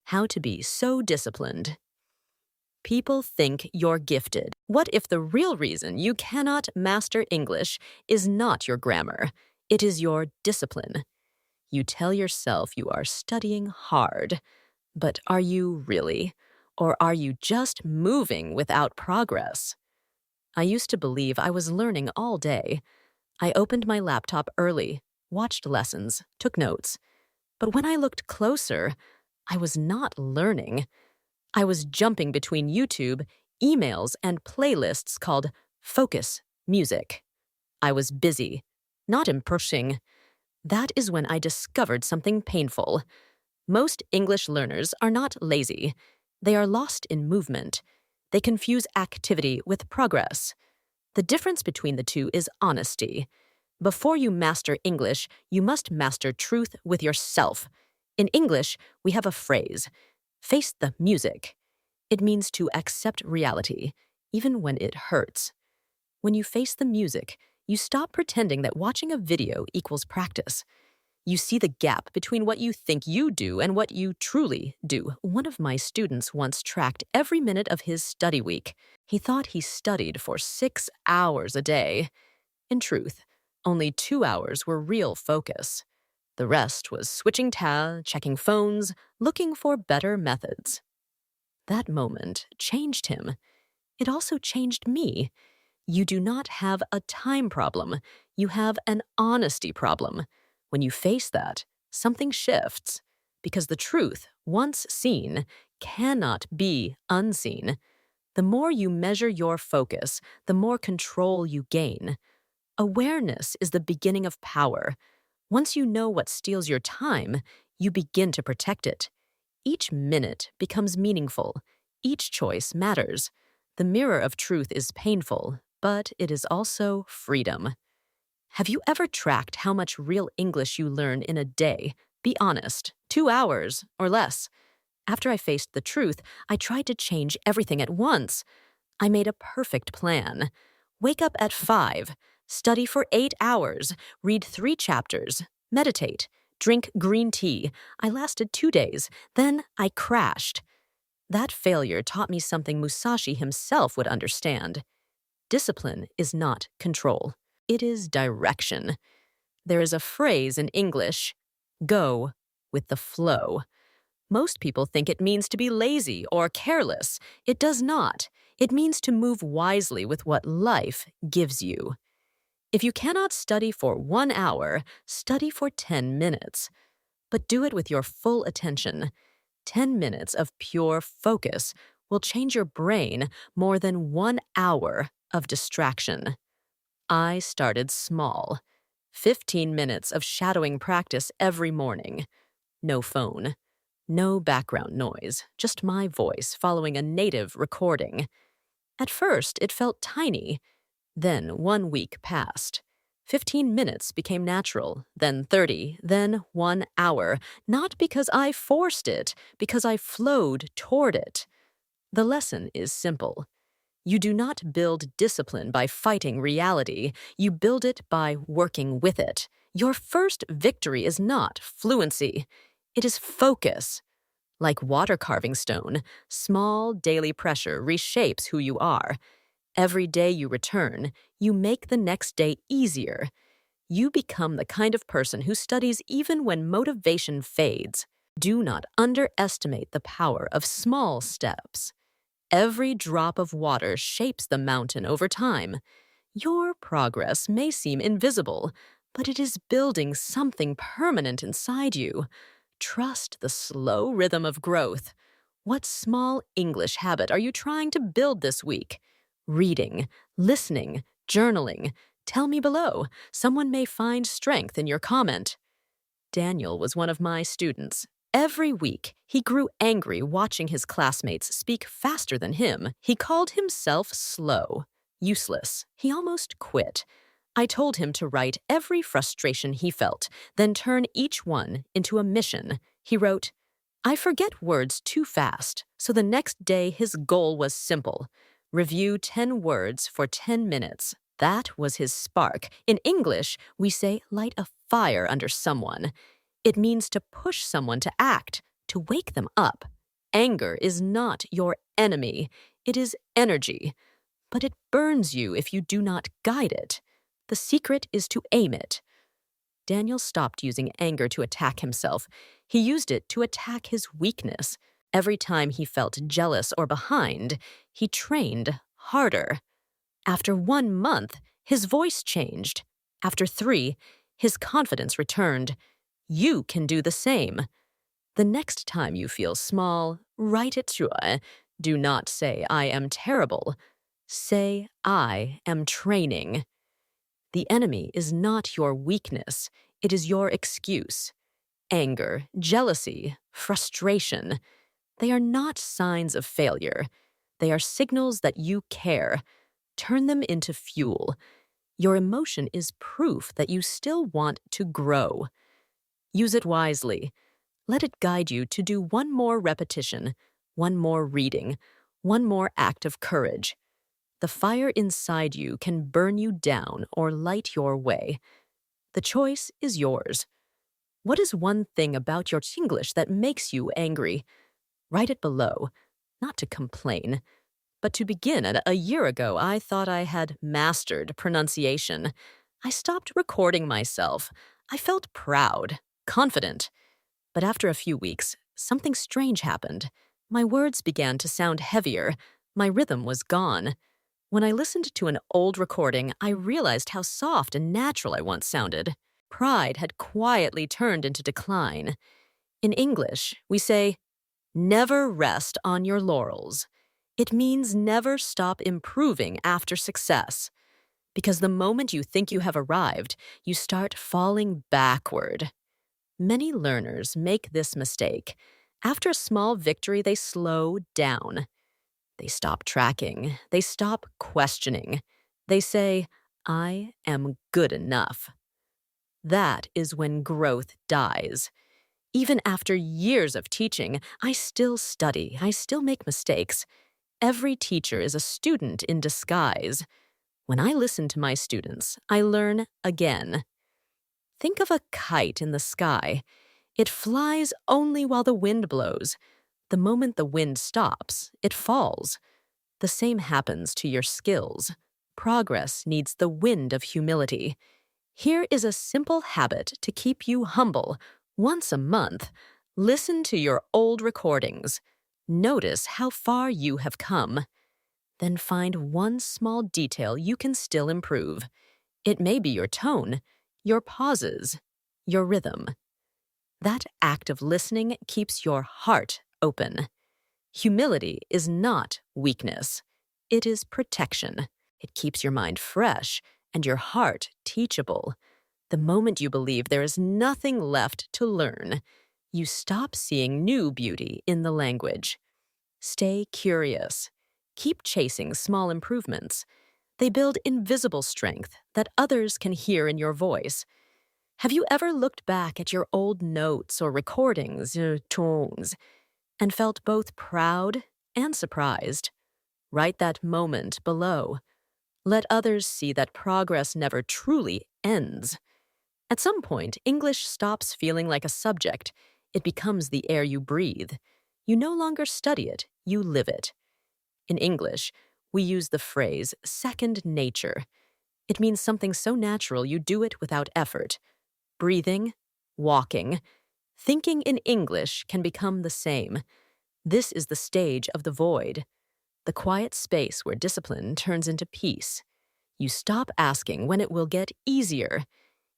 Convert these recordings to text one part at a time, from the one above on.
How to be so disciplined. People think you're gifted. What if the real reason you cannot master English is not your grammar? It is your discipline. You tell yourself you are studying hard, but are you really? Or are you just moving without progress? I used to believe I was learning all day. I opened my laptop early, watched lessons, took notes. But when I looked closer, I was not learning. I was jumping between YouTube, emails, and playlists called Focus Music. I was busy, not improving. That is when I discovered something painful. Most English learners are not lazy. They are lost in movement. They confuse activity with progress. The difference between the two is honesty. Before you master English, you must master truth with yourself. In English, we have a phrase, face the music. It means to accept reality, even when it hurts. When you face the music, you stop pretending that watching a video equals practice. You see the gap between what you think you do and what you truly do. One of my students once tracked every minute of his study week. He thought he studied for 6 hours a day. In truth, only 2 hours were real focus. The rest was switching tabs, checking phones, looking for better methods. That moment changed him. It also changed me. You do not have a time problem. You have an honesty problem. When you face that, something shifts. Because the truth, once seen, cannot be unseen. The more you measure your focus, the more control you gain. Awareness is the beginning of power. Once you know what steals your time, you begin to protect it. Each minute becomes meaningful. Each choice matters. The mirror of truth is painful, but it is also freedom. Have you ever tracked how much real English you learn in a day? Be honest, 2 hours or less. After I faced the truth, I tried to change everything at once. I made a perfect plan. Wake up at 5, study for 8 hours, read 3 chapters, meditate, drink green tea. I lasted 2 days, then I crashed. That failure taught me something Musashi himself would understand. Discipline is not control. It is direction. There is a phrase in English, go with the flow. Most people think it means to be lazy or careless. It does not. It means to move wisely with what life gives you. If you cannot study for 1 hour, study for 10 minutes. But do it with your full attention. 10 minutes of pure focus will change your brain more than 1 hour of distraction. I started small. 15 minutes of shadowing practice every morning. No phone. No background noise, just my voice following a native recording. At first, it felt tiny. Then 1 week passed. 15 minutes became natural, then 30, then 1 hour. Not because I forced it, because I flowed toward it. The lesson is simple. You do not build discipline by fighting reality. You build it by working with it. Your first victory is not fluency. It is focus. Like water carving stone, small daily pressure reshapes who you are. Every day you return, you make the next day easier. You become the kind of person who studies even when motivation fades. Do not underestimate the power of small steps. Every drop of water shapes the mountain over time. Your progress may seem invisible, but it is building something permanent inside you. Trust the slow rhythm of growth. What small English habit are you trying to build this week? Reading, listening, journaling. Tell me below. Someone may find strength in your comment. Daniel was one of my students. Every week, he grew angry watching his classmates speak faster than him. He called himself slow, useless. He almost quit. I told him to write every frustration he felt, then turn each one into a mission. He wrote, I forget words too fast, so the next day his goal was simple. Review 10 words for 10 minutes. That was his spark. In English, we say light a fire under someone. It means to push someone to act, to wake them up. Anger is not your enemy. It is energy, but it burns you if you do not guide it. The secret is to aim it. Daniel stopped using anger to attack himself. He used it to attack his weakness. Every time he felt jealous or behind, he trained harder. After 1 month, his voice changed. After 3, his confidence returned. You can do the same. The next time you feel small, write it to. Do not say, I am terrible. Say, I am training. The enemy is not your weakness. It is your excuse. Anger, jealousy, frustration. They are not signs of failure. They are signals that you care. Turn them into fuel. Your emotion is proof that you still want to grow. Use it wisely. Let it guide you to do one more repetition, one more reading, one more act of courage. The fire inside you can burn you down or light your way. The choice is yours. What is one thing about your English that makes you angry? Write it below, not to complain, but to begin. A year ago, I thought I had mastered pronunciation. I stopped recording myself. I felt proud, confident. But after a few weeks, something strange happened. My words began to sound heavier. My rhythm was gone. When I listened to an old recording, I realized how soft and natural I once sounded. Pride had quietly turned into decline. In English, we say, never rest on your laurels. It means never stop improving after success. Because the moment you think you have arrived, you start falling backward. Many learners make this mistake. After a small victory, they slow down. They stop tracking. They stop questioning. They say, I am good enough. That is when growth dies. Even after years of teaching, I still study. I still make mistakes. Every teacher is a student in disguise. When I listen to my students, I learn again. Think of a kite in the sky. It flies only while the wind blows. The moment the wind stops, it falls. The same happens to your skills. Progress needs the wind of humility. Here is a simple habit to keep you humble. Once a month, listen to your old recordings. Notice how far you have come. Then find one small detail you can still improve. It may be your tone, your pauses, your rhythm. That act of listening keeps your heart open. Humility is not weakness. It is protection. It keeps your mind fresh and your heart teachable. The moment you believe there is nothing left to learn, you stop seeing new beauty in the language. Stay curious. Keep chasing small improvements. They build invisible strength that others can hear in your voice. Have you ever looked back at your old notes or recordings, tones, and felt both proud and surprised? Write that moment below. Let others see that progress never truly ends. At some point, English stops feeling like a subject. It becomes the air you breathe. You no longer study it, you live it. In English, we use the phrase second nature. It means something so natural you do it without effort. Breathing, walking, thinking in English can become the same. This is the stage of the void, the quiet space where discipline turns into peace. You stop asking when it will get easier.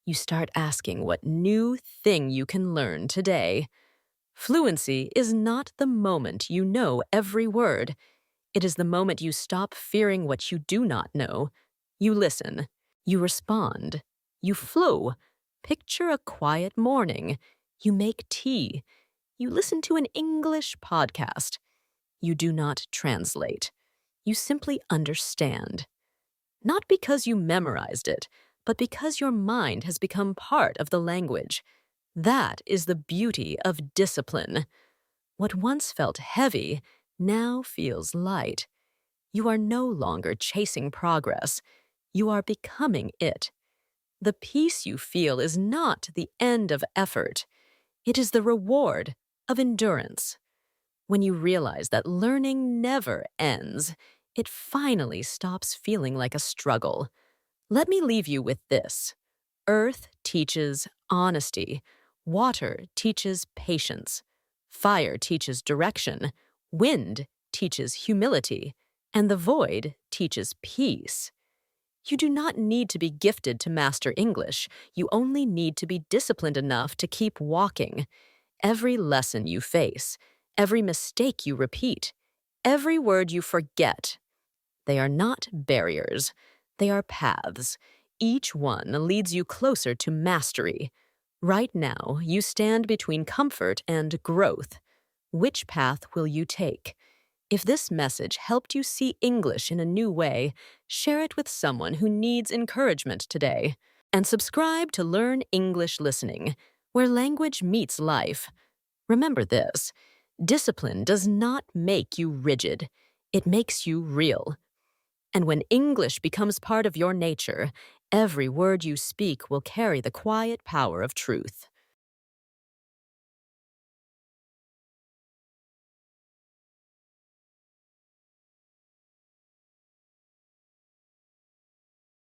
You start asking what new thing you can learn today. Fluency is not the moment you know every word. It is the moment you stop fearing what you do not know. You listen. You respond. You flow. Picture a quiet morning. You make tea. You listen to an English podcast. You do not translate. You simply understand. Not because you memorized it, but because your mind has become part of the language. That is the beauty of discipline. What once felt heavy now feels light. You are no longer chasing progress. You are becoming it. The peace you feel is not the end of effort. It is the reward of endurance. When you realize that learning never ends, it finally stops feeling like a struggle. Let me leave you with this. Earth teaches honesty. Water teaches patience. Fire teaches direction. Wind teaches humility. And the void teaches peace. You do not need to be gifted to master English. You only need to be disciplined enough to keep walking. Every lesson you face, every mistake you repeat, every word you forget, they are not barriers. They are paths. Each one leads you closer to mastery. Right now, you stand between comfort and growth. Which path will you take? If this message helped you see English in a new way, share it with someone who needs encouragement today. And subscribe to Learn English Listening, where language meets life. Remember this: discipline does not make you rigid, it makes you real. And when English becomes part of your nature, every word you speak will carry the quiet power of truth.